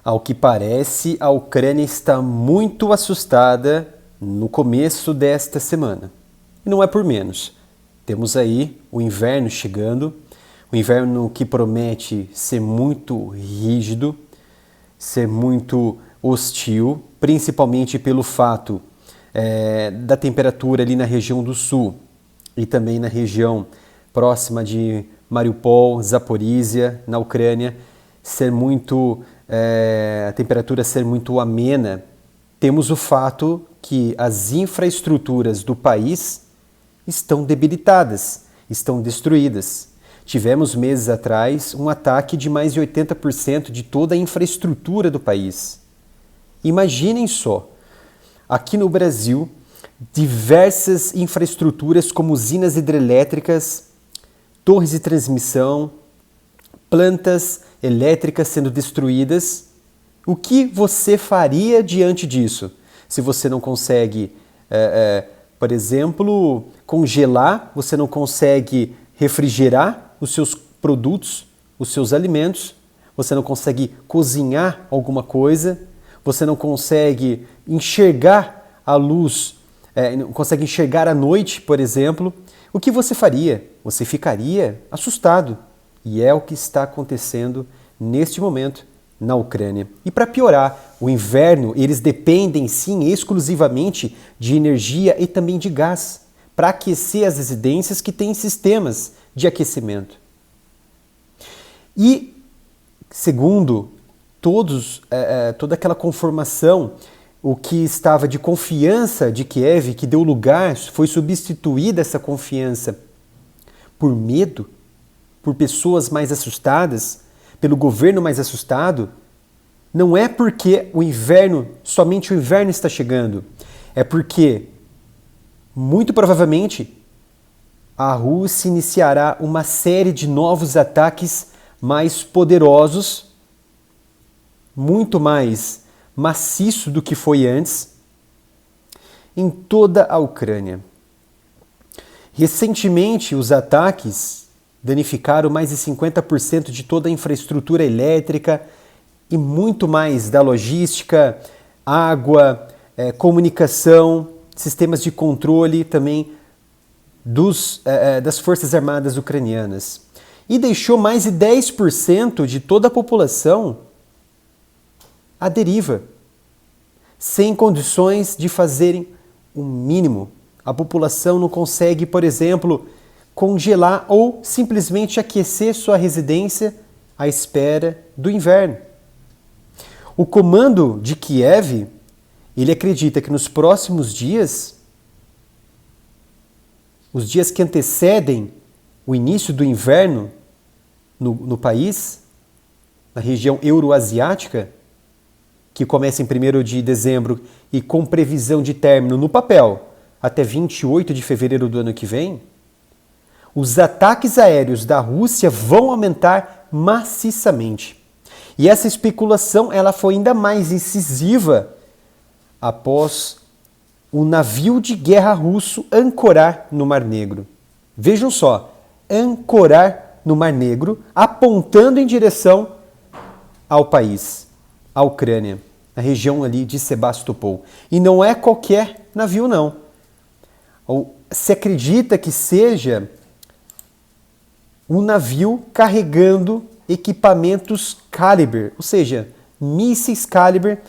Ao que parece, a Ucrânia está muito assustada no começo desta semana. E não é por menos. Temos aí o inverno chegando, o inverno que promete ser muito rígido, ser muito hostil, principalmente pelo fato da temperatura ali na região do sul e também na região próxima de Mariupol, Zaporizhia, na Ucrânia, a temperatura ser muito amena. Temos o fato que as infraestruturas do país estão debilitadas, estão destruídas. Tivemos meses atrás um ataque de mais de 80% de toda a infraestrutura do país. Imaginem só, aqui no Brasil, diversas infraestruturas como usinas hidrelétricas, torres de transmissão, plantas elétricas sendo destruídas. O que você faria diante disso? Se você não consegue, por exemplo, congelar, você não consegue refrigerar os seus produtos, os seus alimentos, você não consegue cozinhar alguma coisa, você não consegue enxergar a luz, não consegue enxergar a noite, por exemplo, o que você faria? Você ficaria assustado. E é o que está acontecendo neste momento na Ucrânia. E para piorar, o inverno, eles dependem sim exclusivamente de energia e também de gás para aquecer as residências que têm sistemas de aquecimento. E, segundo toda aquela conformação, o que estava de confiança de Kiev, que deu lugar, foi substituída essa confiança por medo, por pessoas mais assustadas, pelo governo mais assustado, não é porque somente o inverno está chegando, é porque, muito provavelmente, a Rússia iniciará uma série de novos ataques mais poderosos, muito mais maciço do que foi antes, em toda a Ucrânia. Recentemente, os ataques danificaram mais de 50% de toda a infraestrutura elétrica e muito mais da logística, água, comunicação, sistemas de controle também das Forças Armadas ucranianas. E deixou mais de 10% de toda a população à deriva, sem condições de fazerem o mínimo. A população não consegue, por exemplo, congelar ou simplesmente aquecer sua residência à espera do inverno. O comando de Kiev, ele acredita que nos próximos dias, os dias que antecedem o início do inverno no país, na região euroasiática, que começa em 1º de dezembro e com previsão de término no papel até 28 de fevereiro do ano que vem, os ataques aéreos da Rússia vão aumentar maciçamente. E essa especulação ela foi ainda mais incisiva após o navio de guerra russo ancorar no Mar Negro. Vejam só, ancorar no Mar Negro, apontando em direção ao país, à Ucrânia, na região ali de Sebastopol. E não é qualquer navio, não. Se acredita que seja um navio carregando equipamentos Caliber, ou seja, mísseis Caliber,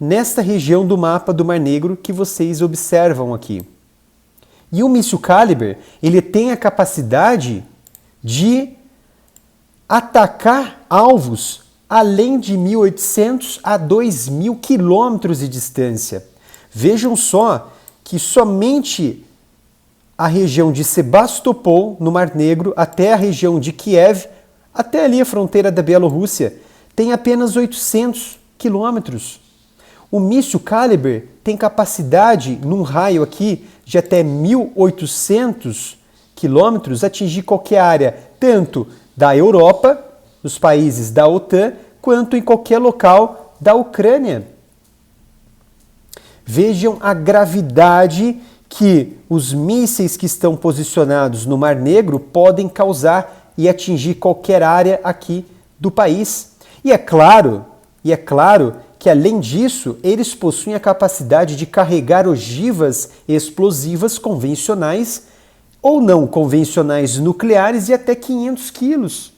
nesta região do mapa do Mar Negro que vocês observam aqui. E o míssil Caliber, ele tem a capacidade de atacar alvos além de 1.800 a 2.000 quilômetros de distância. Vejam só que somente a região de Sebastopol, no Mar Negro, até a região de Kiev, até ali a fronteira da Bielorrússia, tem apenas 800 quilômetros. O míssil Caliber tem capacidade, num raio aqui de até 1.800 quilômetros, atingir qualquer área, tanto da Europa, dos países da OTAN, quanto em qualquer local da Ucrânia. Vejam a gravidade que os mísseis que estão posicionados no Mar Negro podem causar e atingir qualquer área aqui do país. E é claro E é claro que, além disso, eles possuem a capacidade de carregar ogivas explosivas convencionais ou não convencionais nucleares de até 500 quilos.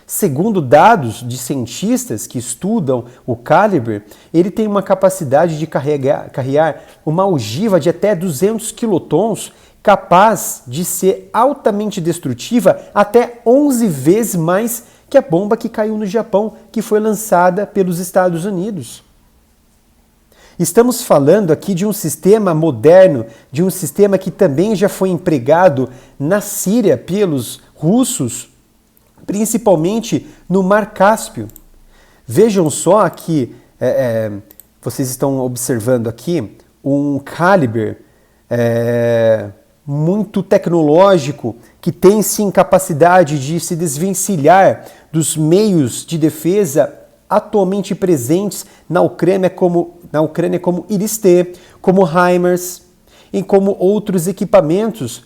Segundo dados de cientistas que estudam o calibre, ele tem uma capacidade de carregar uma ogiva de até 200 quilotons, capaz de ser altamente destrutiva até 11 vezes mais que a bomba que caiu no Japão, que foi lançada pelos Estados Unidos. Estamos falando aqui de um sistema moderno, de um sistema que também já foi empregado na Síria pelos russos, principalmente no Mar Cáspio. Vejam só que vocês estão observando aqui um calibre muito tecnológico, que tem sim capacidade de se desvencilhar dos meios de defesa atualmente presentes na Ucrânia, como Iris-T, como HIMARS e como outros equipamentos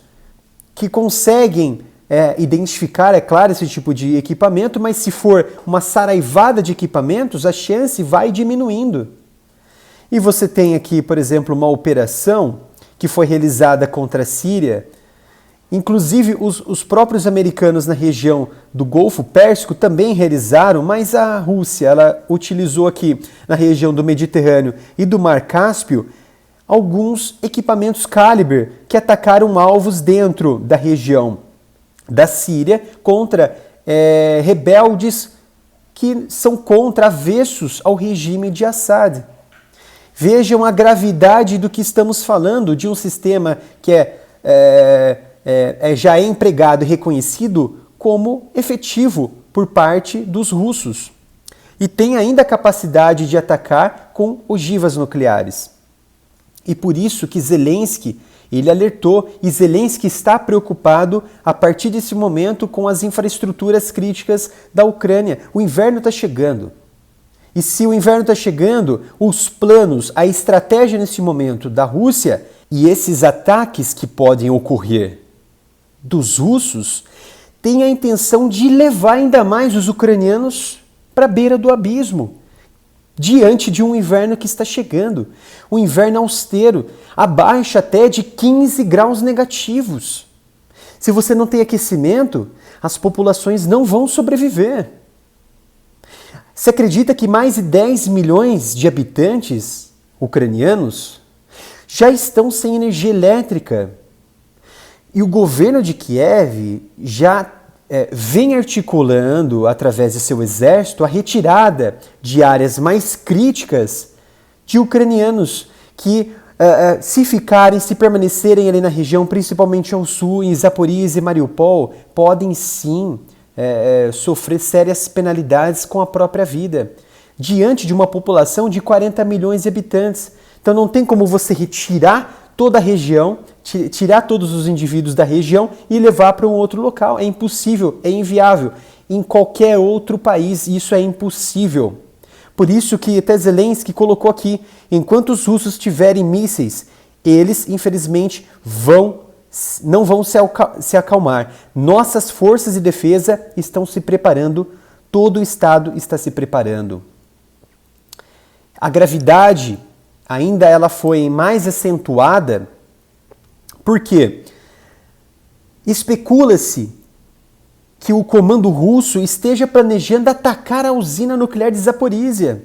que conseguem identificar, é claro, esse tipo de equipamento, mas se for uma saraivada de equipamentos, a chance vai diminuindo. E você tem aqui, por exemplo, uma operação que foi realizada contra a Síria. Inclusive, os próprios americanos na região do Golfo Pérsico também realizaram, mas a Rússia ela utilizou aqui na região do Mediterrâneo e do Mar Cáspio alguns equipamentos Calibre que atacaram alvos dentro da região da Síria contra rebeldes que são avessos ao regime de Assad. Vejam a gravidade do que estamos falando, de um sistema que já é empregado e reconhecido como efetivo por parte dos russos. E tem ainda a capacidade de atacar com ogivas nucleares. E por isso que Zelensky, ele alertou, e Zelensky está preocupado a partir desse momento com as infraestruturas críticas da Ucrânia. O inverno está chegando. E se o inverno está chegando, os planos, a estratégia nesse momento da Rússia e esses ataques que podem ocorrer dos russos, tem a intenção de levar ainda mais os ucranianos para a beira do abismo, diante de um inverno que está chegando, um inverno austero, abaixo até de 15 graus negativos. Se você não tem aquecimento, as populações não vão sobreviver. Se acredita que mais de 10 milhões de habitantes ucranianos já estão sem energia elétrica. E o governo de Kiev já vem articulando, através de seu exército, a retirada de áreas mais críticas de ucranianos que, se permanecerem ali na região, principalmente ao sul, em Zaporizhia e Mariupol, podem sim sofrer sérias penalidades com a própria vida, diante de uma população de 40 milhões de habitantes. Então não tem como você retirar toda a região, tirar todos os indivíduos da região e levar para um outro local. É impossível, é inviável. Em qualquer outro país isso é impossível. Por isso que até Zelensky colocou aqui, enquanto os russos tiverem mísseis, eles infelizmente não vão se acalmar. Nossas forças de defesa estão se preparando, todo o Estado está se preparando. A gravidade ainda ela foi mais acentuada porque especula-se que o comando russo esteja planejando atacar a usina nuclear de Zaporizhia.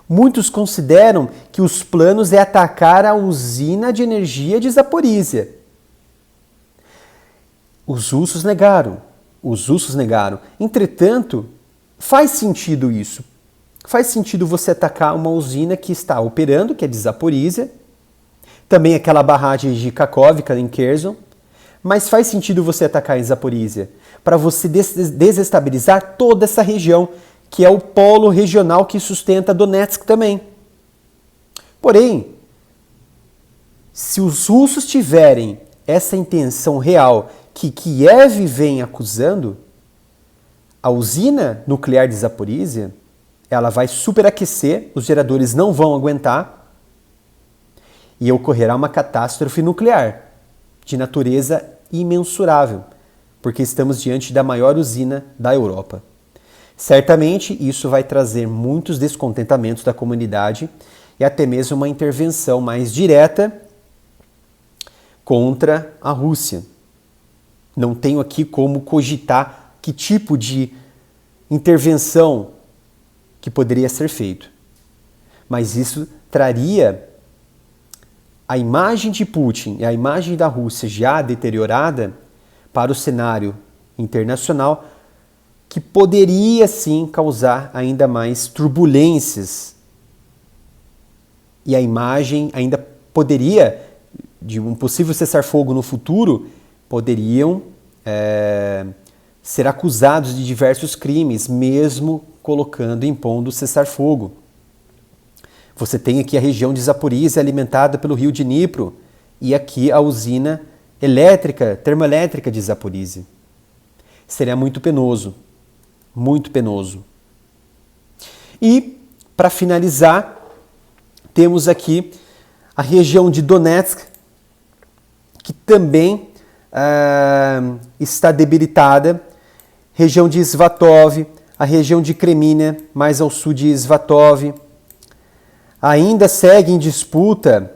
Muitos consideram que os planos é atacar a usina de energia de Zaporizhia. Os russos negaram. Entretanto, faz sentido isso. Faz sentido você atacar uma usina que está operando, que é de Zaporizhia, também aquela barragem de Kakhovka em Kherson, mas faz sentido você atacar em Zaporizhia para você desestabilizar toda essa região, que é o polo regional que sustenta Donetsk também. Porém, se os russos tiverem essa intenção real que Kiev vem acusando, a usina nuclear de Zaporizhia, ela vai superaquecer, os geradores não vão aguentar e ocorrerá uma catástrofe nuclear de natureza imensurável, porque estamos diante da maior usina da Europa. Certamente isso vai trazer muitos descontentamentos da comunidade e até mesmo uma intervenção mais direta contra a Rússia. Não tenho aqui como cogitar que tipo de intervenção que poderia ser feito. Mas isso traria a imagem de Putin e a imagem da Rússia já deteriorada para o cenário internacional, que poderia sim causar ainda mais turbulências. E a imagem ainda poderia, de um possível cessar-fogo no futuro, poderiam ser acusados de diversos crimes, mesmo impondo cessar-fogo. Você tem aqui a região de Zaporizhia alimentada pelo rio Dnipro e aqui a usina termoelétrica de Zaporizhia. Seria muito penoso, muito penoso. E, para finalizar, temos aqui a região de Donetsk, que também está debilitada, região de Svatov, a região de Kremínia, mais ao sul de Svatov, ainda segue em disputa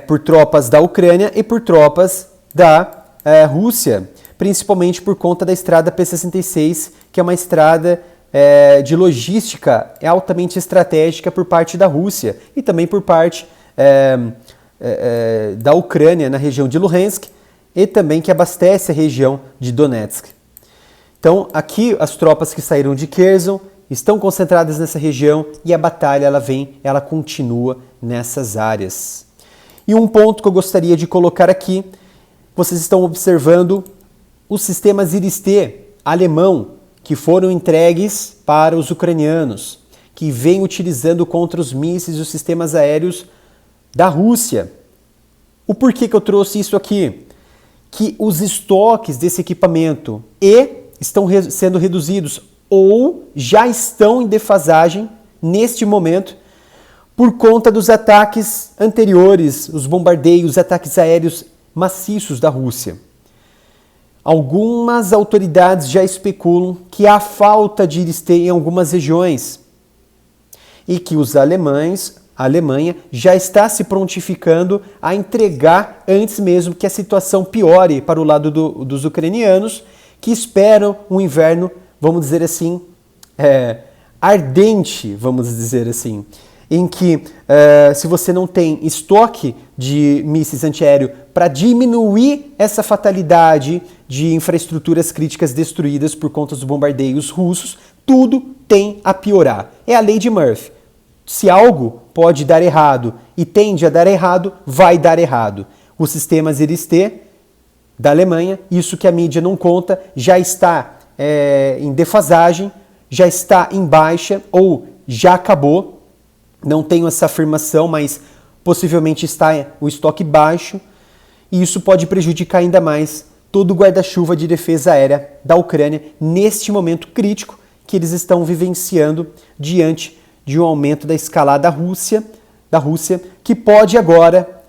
por tropas da Ucrânia e por tropas da Rússia, principalmente por conta da estrada P-66, que é uma estrada de logística altamente estratégica por parte da Rússia e também por parte da Ucrânia na região de Luhansk e também que abastece a região de Donetsk. Então, aqui as tropas que saíram de Kherson estão concentradas nessa região e a batalha ela continua nessas áreas. E um ponto que eu gostaria de colocar aqui, vocês estão observando os sistemas Iris-T alemão que foram entregues para os ucranianos, que vêm utilizando contra os mísseis e os sistemas aéreos da Rússia. O porquê que eu trouxe isso aqui? Que os estoques desse equipamento estão sendo reduzidos ou já estão em defasagem neste momento por conta dos ataques anteriores, os bombardeios, ataques aéreos maciços da Rússia. Algumas autoridades já especulam que há falta de Iris-T em algumas regiões e que a Alemanha já está se prontificando a entregar antes mesmo que a situação piore para o lado dos ucranianos, que esperam um inverno, vamos dizer assim, ardente, vamos dizer assim, em que se você não tem estoque de mísseis antiaéreo para diminuir essa fatalidade de infraestruturas críticas destruídas por conta dos bombardeios russos, tudo tem a piorar. É a lei de Murphy. Se algo pode dar errado e tende a dar errado, vai dar errado. Os sistemas Iris-T da Alemanha, isso que a mídia não conta, já está em defasagem, já está em baixa ou já acabou. Não tenho essa afirmação, mas possivelmente está o estoque baixo e isso pode prejudicar ainda mais todo o guarda-chuva de defesa aérea da Ucrânia neste momento crítico que eles estão vivenciando diante de um aumento da escalada da Rússia, que pode agora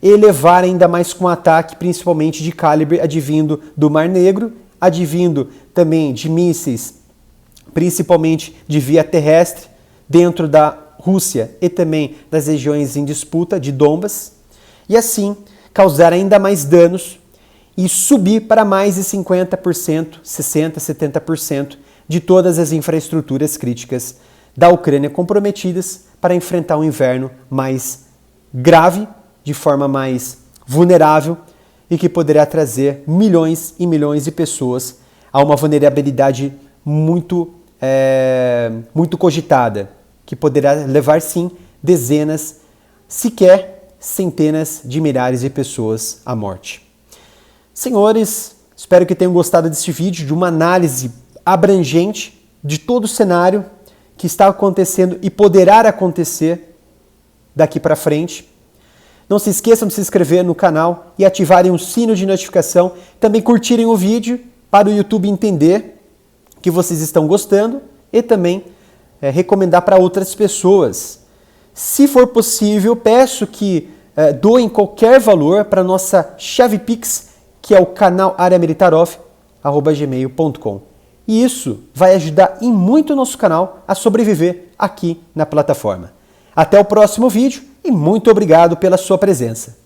elevar ainda mais com um ataque, principalmente de calibre advindo do Mar Negro, advindo também de mísseis, principalmente de via terrestre, dentro da Rússia e também das regiões em disputa de Donbas, e assim causar ainda mais danos e subir para mais de 50%, 60%, 70% de todas as infraestruturas críticas da Ucrânia comprometidas para enfrentar um inverno mais grave, de forma mais vulnerável e que poderá trazer milhões e milhões de pessoas a uma vulnerabilidade muito cogitada, que poderá levar sim dezenas, sequer centenas de milhares de pessoas à morte. Senhores, espero que tenham gostado deste vídeo, de uma análise abrangente de todo o cenário que está acontecendo e poderá acontecer daqui para frente. Não se esqueçam de se inscrever no canal e ativarem o sino de notificação. Também curtirem o vídeo para o YouTube entender que vocês estão gostando e também recomendar para outras pessoas. Se for possível, peço que doem qualquer valor para a nossa chave Pix, que é o canal areamilitaroff@gmail.com. e isso vai ajudar em muito o nosso canal a sobreviver aqui na plataforma. Até o próximo vídeo e muito obrigado pela sua presença.